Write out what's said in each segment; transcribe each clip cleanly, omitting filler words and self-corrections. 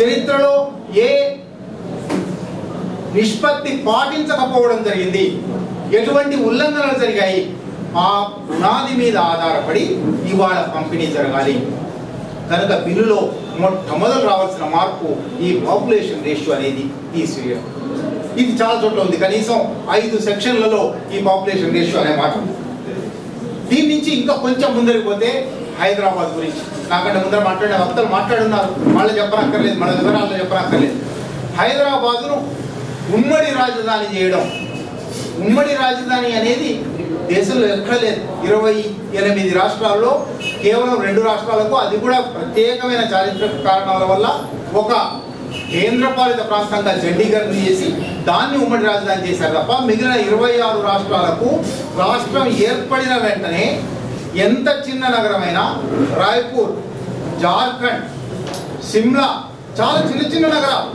చరిత్రలో ఏ నిష్పత్తి పాటించకపోవడం జరిగింది, ఎటువంటి ఉల్లంఘనలు జరిగాయి, ఆ పునాది మీద ఆధారపడి ఇవాళ పంపిణీ జరగాలి. కనుక బిల్లులో మొట్టమొదలు రావాల్సిన మార్పు ఈ పాపులేషన్ రేషియో అనేది తీసివేయడం. ఇది చాలా చోట్ల ఉంది. కనీసం 5 సెక్షన్లలో ఈ పాపులేషన్ రేషియో అనే మాట. దీని నుంచి ఇంకా కొంచెం ముందరికి పోతే హైదరాబాద్ గురించి నాకంటే ముందర మాట్లాడే వక్తలు మాట్లాడున్నారు, వాళ్ళు చెప్పనక్కర్లేదు, మన వివరాల్లో చెప్పనక్కర్లేదు. హైదరాబాదును ఉమ్మడి రాజధాని చేయడం, ఉమ్మడి రాజధాని అనేది దేశంలో ఎక్కడ లేదు. 28 రాష్ట్రాల్లో కేవలం 2 రాష్ట్రాలకు, అది కూడా ప్రత్యేకమైన చారిత్రక కారణాల వల్ల ఒక కేంద్రపాలిత ప్రాంతంగా చండీగఢ్ చేసి దాన్ని ఉమ్మడి రాజధాని చేశారు తప్ప మిగిలిన 26 రాష్ట్రాలకు రాష్ట్రం ఏర్పడిన వెంటనే ఎంత చిన్న నగరమైనా రాయ్పూర్, జార్ఖండ్, సిమ్లా చాలా చిన్న నగరాలు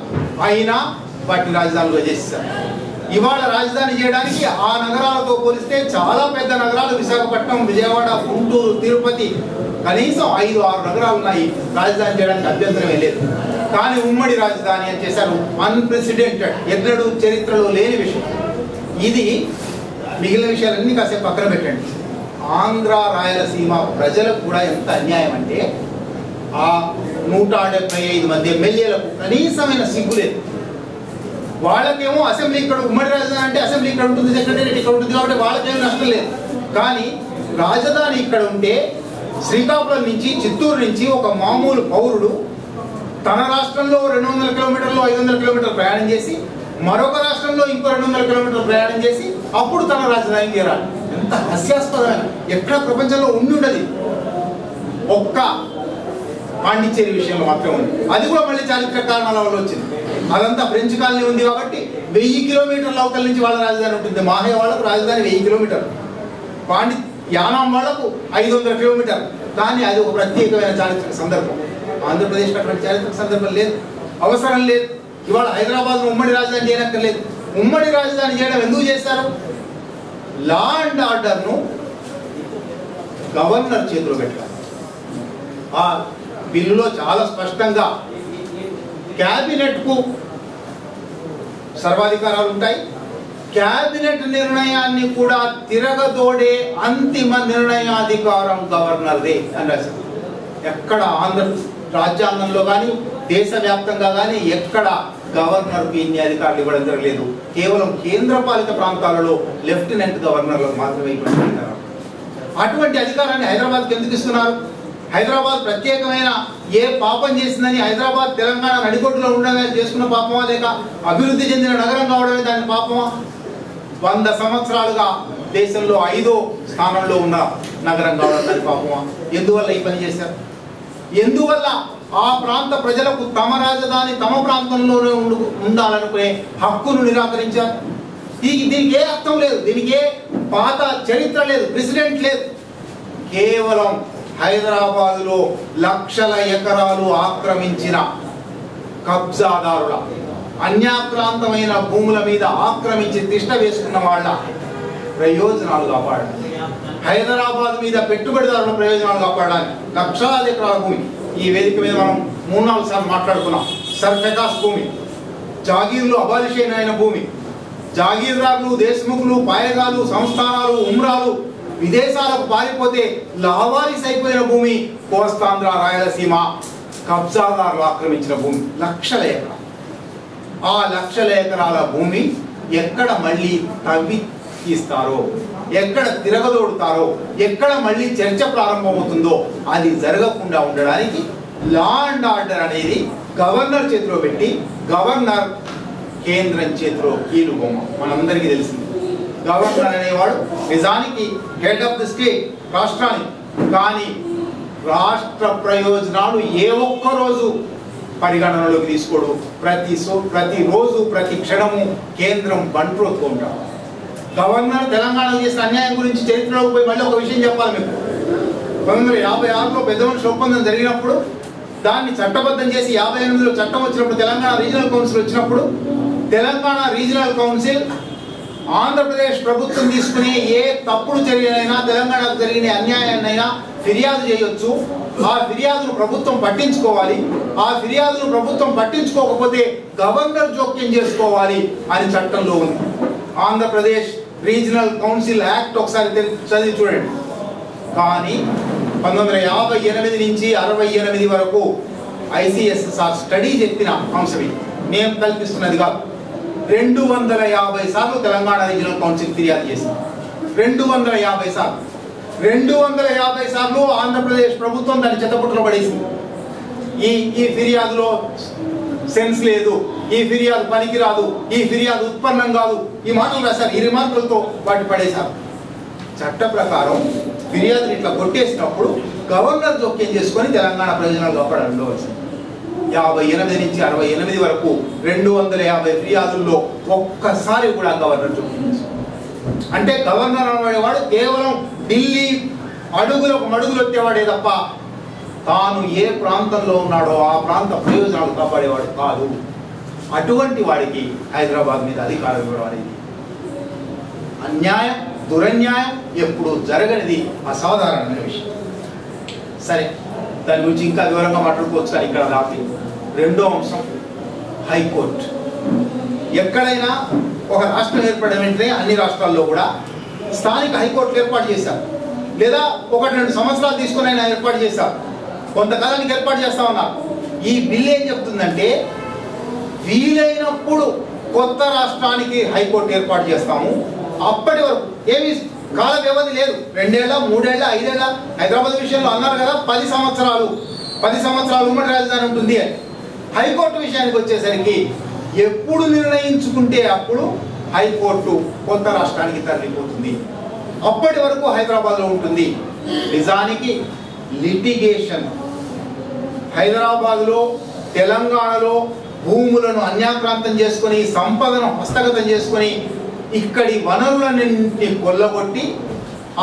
అయినా వాటిని రాజధానిగా చేశారు. ఇవాళ రాజధాని చేయడానికి ఆ నగరాలతో పోలిస్తే చాలా పెద్ద నగరాలు విశాఖపట్నం, విజయవాడ, గుంటూరు, తిరుపతి, కనీసం 5-6 నగరాలు ఉన్నాయి. రాజధాని చేయడానికి అభ్యంతరమే లేదు. కానీ ఉమ్మడి రాజధాని అని చేశారు. అన్ప్రెసిడెంటెడ్, ఎన్నడూ చరిత్రలో లేని విషయం ఇది. మిగిలిన విషయాలన్నీ కాసేపు పక్కన పెట్టండి. ఆంధ్ర రాయలసీమ ప్రజలకు కూడా ఎంత అన్యాయం అంటే ఆ 175 మంది ఎమ్మెల్యేలకు కనీసమైన సిగ్గు లేదు. వాళ్ళకేమో అసెంబ్లీ ఇక్కడ, ఉమ్మడి రాజధాని అంటే అసెంబ్లీ ఇక్కడ ఉంటుంది, సెక్రటేరియట్ ఇక్కడ ఉంటుంది కాబట్టి వాళ్ళకేమీ నష్టం లేదు. కానీ రాజధాని ఇక్కడ ఉంటే శ్రీకాకుళం నుంచి, చిత్తూరు నుంచి ఒక మామూలు పౌరుడు తన రాష్ట్రంలో 200 కిలోమీటర్లు 500 కిలోమీటర్లు ప్రయాణం చేసి మరొక రాష్ట్రంలో ఇంకో 200 కిలోమీటర్లు ప్రయాణం చేసి అప్పుడు తన రాజధాని చేరాలి. ఎంత హాస్యాస్పదమైన, ఎక్కడ ప్రపంచంలో ఉండదు. ఒక్క పాండిచ్చేరి విషయంలో మాత్రం ఉంది. అది కూడా మళ్ళీ చారిత్రక కారణాల వల్ల వచ్చింది. అదంతా ఫ్రెంచ్ కాలనీ ఉంది కాబట్టి 1000 కిలోమీటర్ల అవతల నుంచి వాళ్ళ రాజధాని ఉంటుంది. మాహే వాళ్ళకు రాజధాని 1000 కిలోమీటర్లు, యానాం వాళ్లకు 500 కిలోమీటర్లు. కానీ అది ఒక ప్రత్యేకమైన చారిత్రక సందర్భం. ఆంధ్రప్రదేశ్ అటువంటి చారిత్రక సందర్భం లేదు, అవసరం లేదు. ఇవాళ హైదరాబాద్ను ఉమ్మడి రాజధాని చేయనక్కర్లేదు. ఉమ్మడి రాజధాని చేయడం ఎందుకు చేశారు? లా అండ్ ఆర్డర్ను గవర్నర్ చేతిలో పెట్టారు. ఆ బిల్లులో చాలా స్పష్టంగా క్యాబినెట్కు సర్వాధికారాలు ఉంటాయి. క్యాబినెట్ నిర్ణయాన్ని కూడా తిరగదోడే అంతిమ నిర్ణయాధికారం గవర్నర్దే అని రాశారు. ఎక్కడ ఆంధ్ర రాజ్యాంగంలో కానీ దేశవ్యాప్తంగా కానీ ఎక్కడ గవర్నర్కి ఇన్ని అధికారులు ఇవ్వడం జరగలేదు. కేవలం కేంద్రపాలిత ప్రాంతాలలో లెఫ్టినెంట్ గవర్నర్లకు మాత్రమే ఇవ్వడం. అటువంటి అధికారాన్ని హైదరాబాద్కి ఎందుకు ఇస్తున్నారు? హైదరాబాద్ ప్రత్యేకమైన ఏ పాపం చేసిందని హైదరాబాద్ తెలంగాణ నడిగొడ్డులో ఉండగా చేసుకున్న పాపమా, లేక అభివృద్ధి చెందిన నగరం కావడమే దాని పాపమా? 100 సంవత్సరాలుగా దేశంలో 5వ స్థానంలో ఉన్న నగరం కావడం దాని పాపమా? ఎందువల్ల ఈ పని చేశారు? ఎందువల్ల ఆ ప్రాంత ప్రజలకు తమ రాజధాని తమ ప్రాంతంలోనే ఉండాలనుకునే హక్కును నిరాకరించారు? దీనికి ఏ అర్థం లేదు, దీనికి ఏ పాత చరిత్ర లేదు, ప్రెసిడెంట్ లేదు. కేవలం హైదరాబాదులో లక్షల ఎకరాలు ఆక్రమించిన కబ్జాదారుల, అన్యాక్రాంతమైన భూముల మీద ఆక్రమించి తిష్ట వేసుకున్న వాళ్ళ ప్రయోజనాలు కాపాడాలి. హైదరాబాద్ మీద పెట్టుబడిదారుల ప్రయోజనాలు కాపాడాలి. లక్షలాది ఎకరాల భూమి, ఈ వేదిక మీద మనం 3-4 సార్లు మాట్లాడుకున్నాం. సర్ఫెకాస్ భూమి, జాగీర్లు అబాలిషేన్ అయిన భూమి, జాగీర్దారులు, దేశముఖులు, పాయగాలు, సంస్థానాలు, ఉమ్రాలు విదేశాలకు పారిపోతే లావారీస్ అయిపోయిన భూమి కోస్తాంధ్ర రాయలసీమ కబ్జాదారులు ఆక్రమించిన భూమి లక్షల ఎకరాలు. ఆ లక్షల ఎకరాల భూమి ఎక్కడ మళ్ళీ తవ్వి తీస్తారో, ఎక్కడ తిరగదోడుతారో, ఎక్కడ మళ్ళీ చర్చ ప్రారంభమవుతుందో అది జరగకుండా ఉండడానికి లా అండ్ ఆర్డర్ అనేది గవర్నర్ చేతిలో పెట్టి, గవర్నర్ కేంద్రం చేతిలో కీలుబొమ్మ. మనందరికీ తెలిసింది, గవర్నర్ అనేవాడు నిజానికి హెడ్ ఆఫ్ ది స్టేట్, రాష్ట్రానికి. కానీ రాష్ట్ర ప్రయోజనాలు ఏ ఒక్కరోజు పరిగణనలోకి తీసుకోడు. ప్రతిరోజు ప్రతి క్షణము కేంద్రం బంట్రోతూ ఉంటాడు. గవర్నర్ తెలంగాణ చేసిన అన్యాయం గురించి చరిత్రలోకి పోయి మళ్ళీ ఒక విషయం చెప్పాలి మీకు. 1956లో పెద్ద మనిషి ఒప్పందం జరిగినప్పుడు దాన్ని చట్టబద్ధం చేసి 58లో చట్టం వచ్చినప్పుడు, తెలంగాణ రీజనల్ కౌన్సిల్ వచ్చినప్పుడు, తెలంగాణ రీజనల్ కౌన్సిల్ ఆంధ్రప్రదేశ్ ప్రభుత్వం తీసుకునే ఏ తప్పుడు చర్యనైనా, తెలంగాణకు జరిగిన అన్యాయాన్నైనా ఫిర్యాదు చేయొచ్చు, ఆ ఫిర్యాదును ప్రభుత్వం పట్టించుకోవాలి, ఆ ఫిర్యాదును ప్రభుత్వం పట్టించుకోకపోతే గవర్నర్ జోక్యం చేసుకోవాలి అని చట్టంలో ఉంది. ఆంధ్రప్రదేశ్ రీజనల్ కౌన్సిల్ యాక్ట్ ఒకసారి చదివి చూడండి. కానీ 1958 నుంచి 68 వరకు ICSSR స్టడీ చెప్పిన అంశం ఇది, మేము కల్పిస్తున్నది కాదు. 250 సార్లు తెలంగాణ రీజనల్ కౌన్సిల్ ఫిర్యాదు చేసింది. 250 సార్లు. 250 సార్లు ఆంధ్రప్రదేశ్ ప్రభుత్వం దాన్ని చెత్తపుట్టులో పడేసింది. ఈ ఫిర్యాదులో సెన్స్ లేదు, ఈ ఫిర్యాదు పనికిరాదు, ఈ ఫిర్యాదు ఉత్పన్నం కాదు, ఈ మాటలు రాశారు. ఈ రిమార్కులతో వాటి పడేశారు. చట్ట ప్రకారం ఫిర్యాదుని ఇట్లా కొట్టేసినప్పుడు గవర్నర్ జోక్యం చేసుకొని తెలంగాణ ప్రయోజనాలు కాపాడవలసింది. 58 నుంచి 68 వరకు 250 ఫిర్యాదుల్లో ఒక్కసారి కూడా గవర్నర్ జోక్యం చేసుకున్నారు. అంటే గవర్నర్ అనేవాడు కేవలం ఢిల్లీ అడుగులకు మడుగులు వచ్చేవాడే తప్ప తాను ఏ ప్రాంతంలో ఉన్నాడో ఆ ప్రాంత ప్రయోజనాలు కాపాడేవాడు కాదు. అటువంటి వాడికి హైదరాబాద్ మీద అధికారం ఇవ్వడం అనేది అన్యాయం, దురన్యాయం, ఎప్పుడు జరగనిది, అసాధారణమైన విషయం. సరే, దాని గురించి ఇంకా వివరంగా మాట్లాడుకోవచ్చు. కానీ ఇక్కడ దాటి రెండో అంశం హైకోర్టు. ఎక్కడైనా ఒక రాష్ట్రం ఏర్పడిన వెంటనే అన్ని రాష్ట్రాల్లో కూడా స్థానిక హైకోర్టులు ఏర్పాటు చేశారు, లేదా 1-2 సంవత్సరాలు తీసుకుని అయినా ఏర్పాటు చేశారు, కొంతకాలానికి ఏర్పాటు చేస్తా ఉన్నారు. ఈ బిల్లు ఏం చెప్తుందంటే వీలైనప్పుడు కొత్త రాష్ట్రానికి హైకోర్టు ఏర్పాటు చేస్తాము, అప్పటి వరకు ఏమి కాల వ్యవధి లేదు. 2 ఏళ్ళ 3 ఏళ్ళ 5 ఏళ్ళ హైదరాబాద్ విషయంలో అన్నారు కదా 10 సంవత్సరాలు ఉమ్మడి రాజధాని ఉంటుంది అని. హైకోర్టు విషయానికి వచ్చేసరికి ఎప్పుడు నిర్ణయించుకుంటే అప్పుడు హైకోర్టు కొత్త రాష్ట్రానికి తరలిపోతుంది, అప్పటి వరకు హైదరాబాద్లో ఉంటుంది. నిజానికి లిటిగేషన్ హైదరాబాద్లో తెలంగాణలో భూములను అన్యాక్రాంతం చేసుకొని సంపదను హస్తగతం చేసుకొని ఇక్కడి వనరులన్నింటినీ కొల్లగొట్టి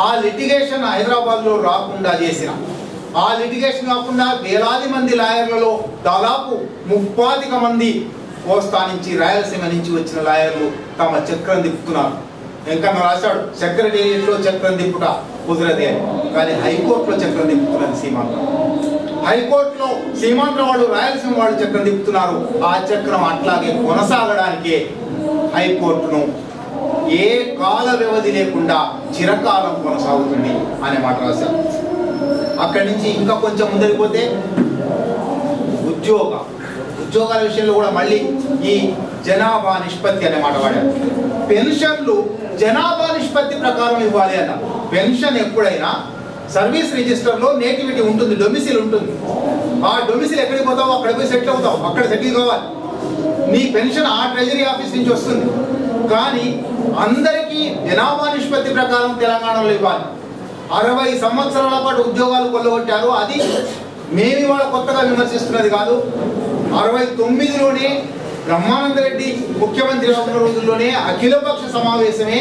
ఆ లిటిగేషన్ హైదరాబాద్లో రాకుండా చేసిన, ఆ లిటిగేషన్ కాకుండా వేలాది మంది లాయర్లలో దాదాపు 35 మంది కోస్తా నుంచి రాయలసీమ నుంచి వచ్చిన లాయర్లు తమ చక్రం తిప్పుతున్నారు. వెంకన్న రాశాడు సెక్రటేరియట్లో చక్రం తిప్పుట కుదరదే అని, కానీ హైకోర్టులో చక్రం తిప్పుతున్నది సీమాంధ్ర. హైకోర్టులో సీమాంధ్ర వాళ్ళు రాయలసీమ వాళ్ళు చక్రం తిప్పుతున్నారు. ఆ చక్రం అట్లాగే కొనసాగడానికే హైకోర్టును ఏ కాల వ్యవధి లేకుండా చిరకాలం కొనసాగుతుంది అనే మాట రాశారు. అక్కడి నుంచి ఇంకా కొంచెం ముందరికి పోతే ఉద్యోగాల విషయంలో కూడా మళ్ళీ ఈ జనాభా నిష్పత్తి అనే మాట వాడారు. పెన్షన్లు జనాభా నిష్పత్తి ప్రకారం ఇవ్వాలి అన్న. పెన్షన్ ఎప్పుడైనా సర్వీస్ రిజిస్టర్లో నేటివిటీ ఉంటుంది, డొమిసిల్ ఉంటుంది. ఆ డొమిసిల్ ఎక్కడికి పోతావు అక్కడ పోయి సెటిల్ అవుతావు, అక్కడ సెటిల్ కావాలి. నీ పెన్షన్ ఆ ట్రెజరీ ఆఫీస్ నుంచి వస్తుంది. కానీ అందరికీ జనాభా నిష్పత్తి ప్రకారం తెలంగాణలో ఇవ్వాలి. 60 సంవత్సరాల పాటు ఉద్యోగాలు కొల్లగొట్టారు. అది మేము ఇవాళ కొత్తగా విమర్శిస్తున్నది కాదు. 69లోనే బ్రహ్మానంద రెడ్డి ముఖ్యమంత్రి ఉన్న రోజుల్లోనే అఖిలపక్ష సమావేశమే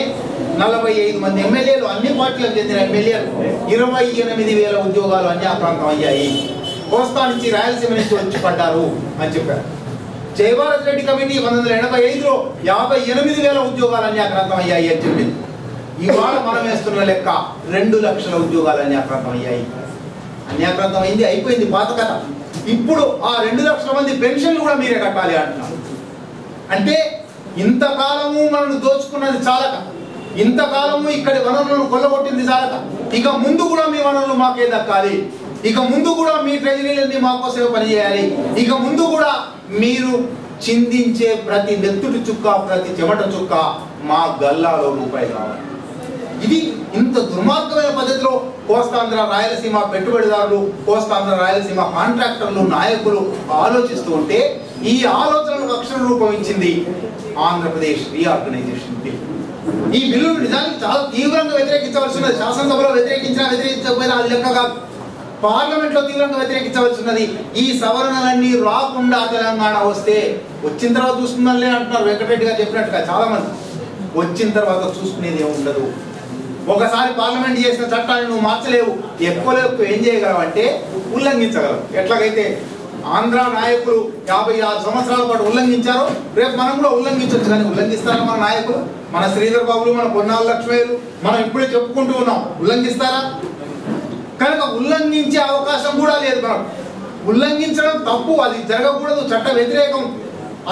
45 మంది ఎమ్మెల్యేలు, అన్ని పార్టీలకు చెందిన ఎమ్మెల్యేలు 28,000 ఉద్యోగాలు అన్యాక్రాంతం అయ్యాయి, కోస్తా నుంచి రాయలసీమ నుంచి వచ్చి పడ్డారు అని చెప్పారు. జయభారత్ రెడ్డి కమిటీ 1985లో 58,000 ఉద్యోగాలు అన్యాక్రాంతం అయ్యాయి అని చెప్పింది. ఇవాళ మనం వేస్తున్న లెక్క 2 లక్షల ఉద్యోగాలు అన్యాక్రాంతం అయ్యాయి. అన్యాక్రాంతం అయింది, అయిపోయింది, పాత కథ. ఇప్పుడు ఆ 2 లక్షల మంది పెన్షన్లు కూడా మీరే కట్టాలి అంటున్నారు. అంటే ఇంతకాలము మనల్ని దోచుకున్నది చాలక, ఇంతకాలము ఇక్కడి వనరులను కొల్లగొట్టింది చాలక, ఇక ముందు కూడా మీ వనరులు మాకే దక్కాలి, ఇక ముందు కూడా మీ ట్రెజరీలన్నీ మాకోసమే పనిచేయాలి, ఇక ముందు కూడా మీరు చిందించే ప్రతి నెత్తుటి చుక్క, ప్రతి చెమట చుక్క మా గల్లాలో రూపాయి కావాలి. ఇది ఇంత దుర్మార్గమైన పద్ధతిలో కోస్తాంధ్ర రాయలసీమ పెట్టుబడిదారులు, కోస్తాంధ్ర రాయలసీమ కాంట్రాక్టర్లు, నాయకులు ఆలోచిస్తూ ఉంటే ఈ ఆలోచనలకు అక్షర రూపం ఇచ్చింది ఆంధ్రప్రదేశ్ రీఆర్గనైజేషన్ బిల్. ఈ బిల్లును నిజానికి చాలా తీవ్రంగా వ్యతిరేకించవలసినది. శాసనసభలో వ్యతిరేకించకపోయినా అది లెక్క కాదు. పార్లమెంట్లో తీవ్రంగా వ్యతిరేకించవలసినది. ఈ సవరణలన్నీ రాకుండా తెలంగాణ వస్తే, వచ్చిన తర్వాత చూసుకుందాంలే అంటున్నారు వెంకటరెడ్డి గారు చెప్పినట్టుగా చాలా మంది. వచ్చిన తర్వాత చూసుకునేది ఏమి ఉండదు. ఒకసారి పార్లమెంట్ చేసిన చట్టాన్ని నువ్వు మార్చలేవు. ఎక్కువ ఏం చేయగలవు అంటే ఉల్లంఘించగలవు. ఎట్లాగైతే ఆంధ్ర నాయకులు 56 సంవత్సరాల పాటు ఉల్లంఘించారో రేపు మనం కూడా ఉల్లంఘించవచ్చు. కానీ ఉల్లంఘిస్తారా మన నాయకులు? మన శ్రీధర్ బాబులు, మన పొన్నాల లక్ష్మయ్యలు మనం ఇప్పుడే చెప్పుకుంటూ ఉన్నాం, ఉల్లంఘిస్తారా? కనుక ఉల్లంఘించే అవకాశం కూడా లేదు. మనం ఉల్లంఘించడం తప్పు, అది జరగకూడదు, చట్ట వ్యతిరేకం,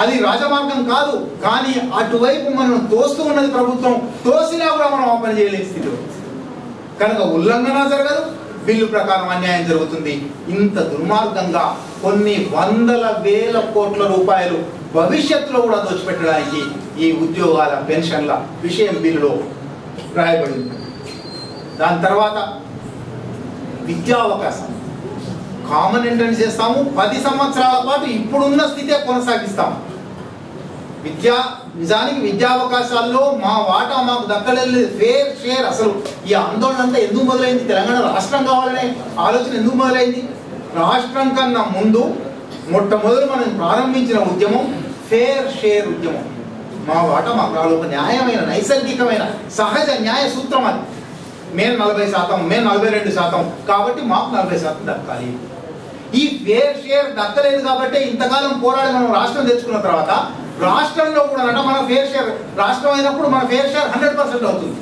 అది రాజమార్గం కాదు. కానీ అటువైపు మనం తోస్తూ ఉన్నది ప్రభుత్వం, తోసినా కూడా మనం ఆ పని చేయలేని స్థితిలో. కనుక ఉల్లంఘన జరగదు, బిల్లు ప్రకారం అన్యాయం జరుగుతుంది. ఇంత దుర్మార్గంగా కొన్ని వందల వేల కోట్ల రూపాయలు భవిష్యత్తులో కూడా దోచిపెట్టడానికి ఈ ఉద్యోగాల పెన్షన్ల విషయం బిల్లులో రాయబడింది. దాని తర్వాత విద్యా అవకాశం కామన్ ఎంట్రన్స్ చేస్తాము, 10 సంవత్సరాల పాటు ఇప్పుడున్న స్థితే కొనసాగిస్తాం. నిజానికి విద్యా అవకాశాల్లో మా వాటా మాకు దక్కలేదు, ఫేర్ షేర్. అసలు ఈ ఆందోళన అంతా ఎందుకు మొదలైంది? తెలంగాణ రాష్ట్రం కావాలనే ఆలోచన ఎందుకు మొదలైంది? రాష్ట్రం కన్నా ముందు మొట్టమొదటి మనం ప్రారంభించిన ఉద్యమం ఫేర్ షేర్ ఉద్యమం. మా వాటా మాకు రావాలి, ఒక న్యాయమైన నైసర్గికమైన సహజ న్యాయ సూత్రం అది. మేము 40%, మేము 42%, కాబట్టి మాకు 40% దక్కాలి. ఈ ఫేర్ షేర్ దక్కలేదు కాబట్టి ఇంతకాలం పోరాడి మనం రాష్ట్రం తెచ్చుకున్న తర్వాత రాష్ట్రంలో కూడా మన ఫేర్ షేర్ రాష్ట్రం అయినప్పుడు మన ఫేర్ షేర్ 100% అవుతుంది.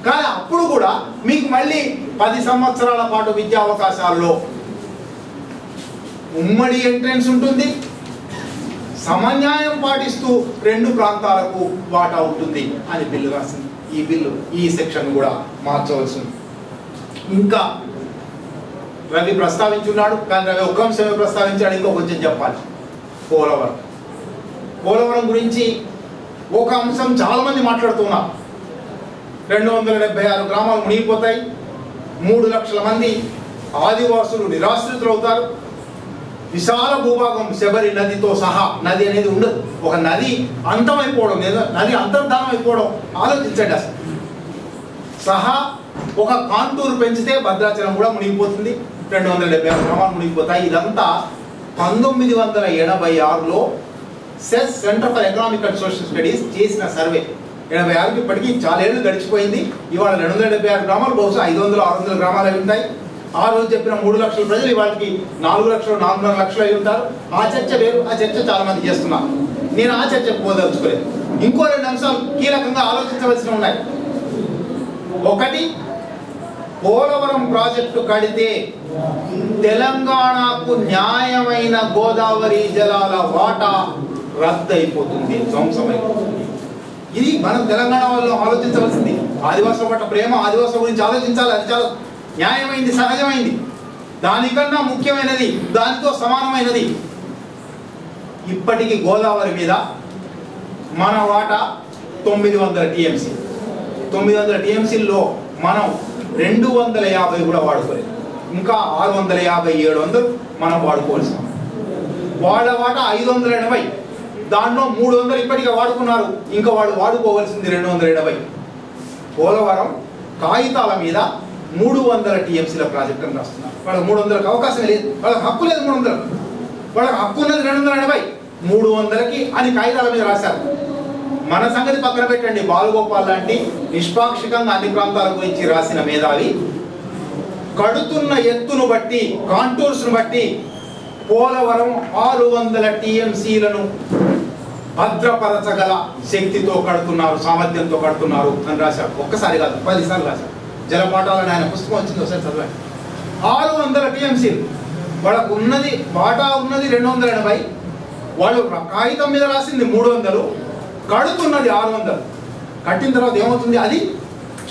కానీ అప్పుడు కూడా మీకు మళ్ళీ 10 సంవత్సరాల పాటు విద్యా అవకాశాల్లో ఉమ్మడి ఎంట్రెన్స్ ఉంటుంది, సమన్యాయం పాటిస్తూ 2 ప్రాంతాలకు వాటా ఉంటుంది అని బిల్లు రాసింది. ఈ బిల్లు ఈ సెక్షన్ కూడా మార్చవలసింది. ఇంకా రవి ప్రస్తావించున్నాడు, కానీ రవి ఒక్క అంశమే ప్రస్తావించాడు, ఇంకో కొంచెం చెప్పాలి. పోలవరం గురించి ఒక అంశం చాలా మంది మాట్లాడుతున్నారు. 276 గ్రామాలు మునిగిపోతాయి, 3 లక్షల మంది ఆదివాసులు నిరాశ్రితులు అవుతారు, విశాల భూభాగం శబరి నదితో సహా, నది అనేది ఉండదు, ఒక నది అంతమైపోవడం, నది అంతర్ధానం అయిపోవడం ఆలోచించండి. అసలు సహా ఒక కాంటూరు పెంచితే భద్రాచలం కూడా మునిగిపోతుంది, 276 గ్రామాలు మునిగిపోతాయి. ఇదంతా 1986లో CESS centre for economic and social studies చేసిన సర్వే. 86కి ఇప్పటికీ చాలా ఏళ్ళు గడిచిపోయింది. ఇవాళ 276 గ్రామాలు బహుశా 500-600 గ్రామాలు అయి ఉంటాయి. ఆ రోజు చెప్పిన 3 లక్షల ప్రజలు ఇవాళకి 4 లక్షలు 4.5 లక్షలు అయి ఉంటారు. ఆ చర్చ వేరు, ఆ చర్చ చాలా మంది చేస్తున్నారు. నేను ఆ చర్చకు పోదలుచుకోలేదు. ఇంకో 2 అంశాలు కీలకంగా ఆలోచించవలసి ఉన్నాయి. ఒకటి, పోలవరం ప్రాజెక్టు కడితే తెలంగాణకు న్యాయమైన గోదావరి జలాల వాటా రద్దయిపోతుంది, ధ్వంసమైపోతుంది. ఇది మనం తెలంగాణ వాళ్ళు ఆలోచించవలసింది. ఆదివాసుల పట్ల ప్రేమ, ఆదివాసుల గురించి ఆలోచించాలి. అది చాలా న్యాయమైంది, సహజమైంది. దానికన్నా ముఖ్యమైనది, దానితో సమానమైనది, ఇప్పటికీ గోదావరి మీద మన వాటా 900 టీఎంసీ. 900 టీఎంసీల్లో మనం 250 కూడా వాడుకోలేదు. ఇంకా 650-700 మనం వాడుకోవాల్సి ఉంది. వాళ్ళ వాటా 580, దాంట్లో 300 ఇప్పటికే వాడుకున్నారు, ఇంకా వాళ్ళు వాడుకోవాల్సింది 280. పోలవరం కాగితాల మీద 300 టీఎంసీల ప్రాజెక్ట్ అని రాస్తున్నారు. వాళ్ళకి 300కి అవకాశం లేదు, వాళ్ళకి హక్కు లేదు. 300, వాళ్ళకి హక్కు ఉన్నది 280, 300కి అని కాగితాల మీద రాశారు. మన సంగతి పక్కన పెట్టండి. బాలగోపాల్ లాంటి నిష్పాక్షికంగా అన్ని ప్రాంతాల గురించి రాసిన మేధావి కడుతున్న ఎత్తును బట్టి, కాంటూర్స్ను బట్టి పోలవరం 600 టీఎంసీలను భద్రపరచగల శక్తితో కడుతున్నారు, సామర్థ్యంతో కడుతున్నారు అని రాశారు. ఒక్కసారి కాదు, 10 సార్లు రాశారు. జలపాటాలని ఆయన పుస్తకం వచ్చింది, ఒకసారి చదవండి. 600 టీఎంసీలు వాళ్ళకు ఉన్నది, వాటా ఉన్నది 280, వాళ్ళు కాగితం మీద రాసింది 300, కడుతున్నది 600. కట్టిన తర్వాత ఏమవుతుంది? అది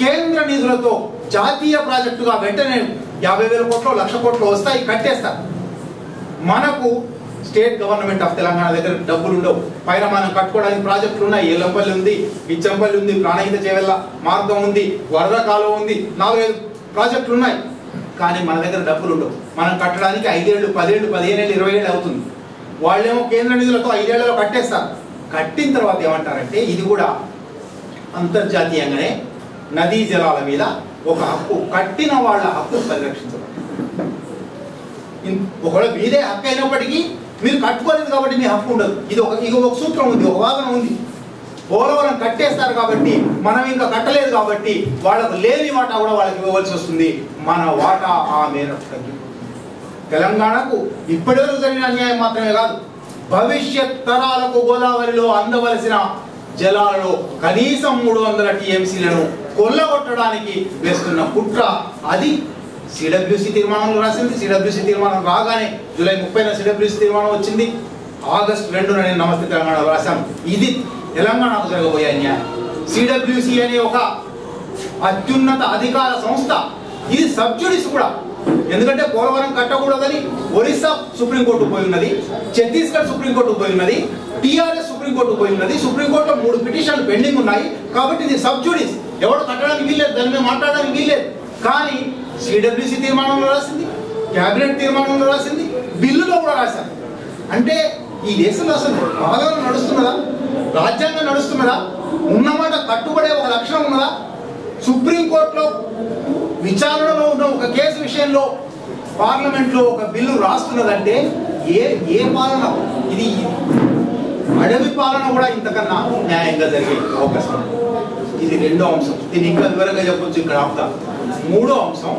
కేంద్ర నిధులతో జాతీయ ప్రాజెక్టుగా వెంటనే 50,000 కోట్లు 1,00,000 కోట్లు వస్తాయి, కట్టేస్తారు. మనకు స్టేట్ గవర్నమెంట్ ఆఫ్ తెలంగాణ దగ్గర డబ్బులు ఉండవు. పైన మనం కట్టుకోవడానికి ప్రాజెక్టులు ఉన్నాయి. ఏలంపల్లి ఉంది, ఇచ్చంపల్లి ఉంది, ప్రాణహిత చేవెళ్ళ మార్గం ఉంది, వరద కాలువ ఉంది, 4-5 ప్రాజెక్టులు ఉన్నాయి. కానీ మన దగ్గర డబ్బులు ఉండవు. మనం కట్టడానికి 5 ఏళ్ళు, 10 ఏళ్ళు, 15 ఏళ్ళు, 20 ఏళ్ళు అవుతుంది. వాళ్ళేమో కేంద్ర నిధులతో 5 ఏళ్లలో కట్టేస్తారు. కట్టిన తర్వాత ఏమంటారంటే ఇది కూడా అంతర్జాతీయంగానే నదీ జలాల మీద ఒక హక్కు, కట్టిన వాళ్ళ హక్కు పరిరక్షించబడి, ఒకవేళ మీదే హక్కు అయినప్పటికీ మీరు కట్టుకోలేదు కాబట్టి మీ హక్కు ఉండదు. ఇది ఒక సూత్రం ఉంది, ఒక వాదన ఉంది. పోలవరం కట్టేస్తారు కాబట్టి, మనం ఇంకా కట్టలేదు కాబట్టి వాళ్ళకు లేని వాటా కూడా వాళ్ళకి ఇవ్వవలసి వస్తుంది. మన వాటా ఆ మేరకు తగ్గిపోతుంది. తెలంగాణకు ఇప్పటివరకు జరిగిన అన్యాయం మాత్రమే కాదు, భవిష్యత్ తరాలకు గోదావరిలో అందవలసిన జలాలలో కనీసం 300 టీఎంసీలను కొల్లగొట్టడానికి వేస్తున్న కుట్ర, అది సిడబ్ల్యూసి తీర్మానంలో రాసింది. సిడబ్ల్యూసి తీర్మానం రాగానే జూలై 30న సిడబ్ల్యూసి తీర్మానం వచ్చింది. ఆగస్టు 2న నేను నమస్తే తెలంగాణ రాశాను. ఇది తెలంగాణకు జరగబోయే అన్యాయం. సిడబ్ల్యూసి అనే ఒక అత్యున్నత అధికార సంస్థ, ఇది సబ్జుడిస్ కూడా. ఎందుకంటే పోలవరం కట్టకూడదని ఒరిస్సా సుప్రీంకోర్టు పోయి ఉన్నది, ఛత్తీస్గఢ్ సుప్రీంకోర్టు పోయి ఉన్నది, టీఆర్ఎస్ సుప్రీంకోర్టు పోయి ఉన్నది, సుప్రీంకోర్టులో 3 పిటిషన్లు పెండింగ్ ఉన్నాయి. కాబట్టి ఇది సబ్జుడిస్, ఎవరు కట్టడానికి వీల్లేదు, దాని మీద మాట్లాడడానికి వీల్లేదు. కానీ సిడబ్ల్యూసి తీర్మానంలో రాసింది, క్యాబినెట్ తీర్మానంలో రాసింది, బిల్లులో కూడా రాశారు. అంటే ఈ దేశంలో అసలు పాలన నడుస్తున్నదా, రాజ్యాంగం నడుస్తున్నదా, ఉన్నమాట కట్టుబడే ఒక లక్షణం ఉన్నదా? సుప్రీంకోర్టులో విచారణలో ఉన్న ఒక కేసు విషయంలో పార్లమెంట్లో ఒక బిల్లు రాస్తున్నదంటే ఏ పాలన ఇది? అడవి పాలన కూడా ఇంతకన్నా న్యాయంగా జరిగే అవకాశం. ఇది రెండో అంశం. దీన్ని ఇంకా వివరంగా చెప్పొచ్చు, ఇక్కడ ఆపుతా. మూడో అంశం,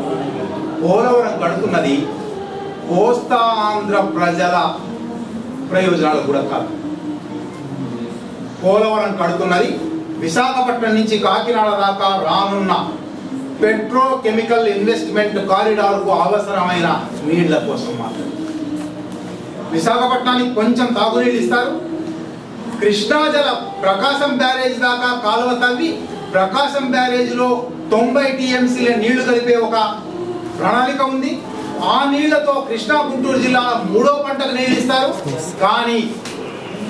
పోలవరం కడుతున్నది కోస్తాంధ్ర ప్రజల ప్రయోజనాలు కూడా కాదు. పోలవరం కడుతున్నది విశాఖపట్నం నుంచి కాకినాడ దాకా రానున్న పెట్రోకెమికల్ ఇన్వెస్ట్మెంట్ కారిడార్కు అవసరమైన నీళ్ల కోసం మాత్రమే. విశాఖపట్నానికి కొంచెం తాగునీళ్ళు ఇస్తారు. కృష్ణా జల ప్రకాశం బ్యారేజ్ దాకా కాలువ తవ్వి ప్రకాశం బ్యారేజ్లో 90 టీఎంసీల నీళ్లు కలిపే ఒక ప్రణాళిక ఉంది. ఆ నీళ్లతో కృష్ణా గుంటూరు జిల్లాల 3వ పంటకు నీళ్ళు ఇస్తారు. కానీ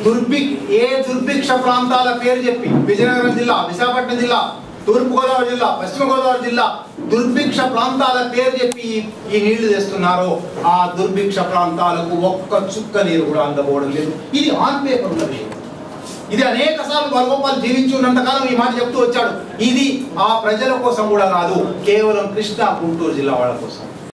దుర్భిక్ష ప్రాంతాల పేరు చెప్పి విజయనగరం జిల్లా, విశాఖపట్నం జిల్లా, తూర్పుగోదావరి జిల్లా, పశ్చిమ గోదావరి జిల్లా దుర్భిక్ష ప్రాంతాల పేరు చెప్పి ఈ నీళ్లు తెస్తున్నారో ఆ దుర్భిక్ష ప్రాంతాలకు ఒక్క చుక్క నీరు కూడా అందబోవడం లేదు. ఇది ఆన్ పేపర్ ఉన్న విషయం. ఇది అనేక సార్లు బలగోపాల్ జీవించి ఉన్నంతకాలం ఈ మాట చెప్తూ వచ్చాడు. ఇది ఆ ప్రజల కోసం కూడా కాదు, కేవలం కృష్ణా గుంటూరు జిల్లా వాళ్ళ కోసం.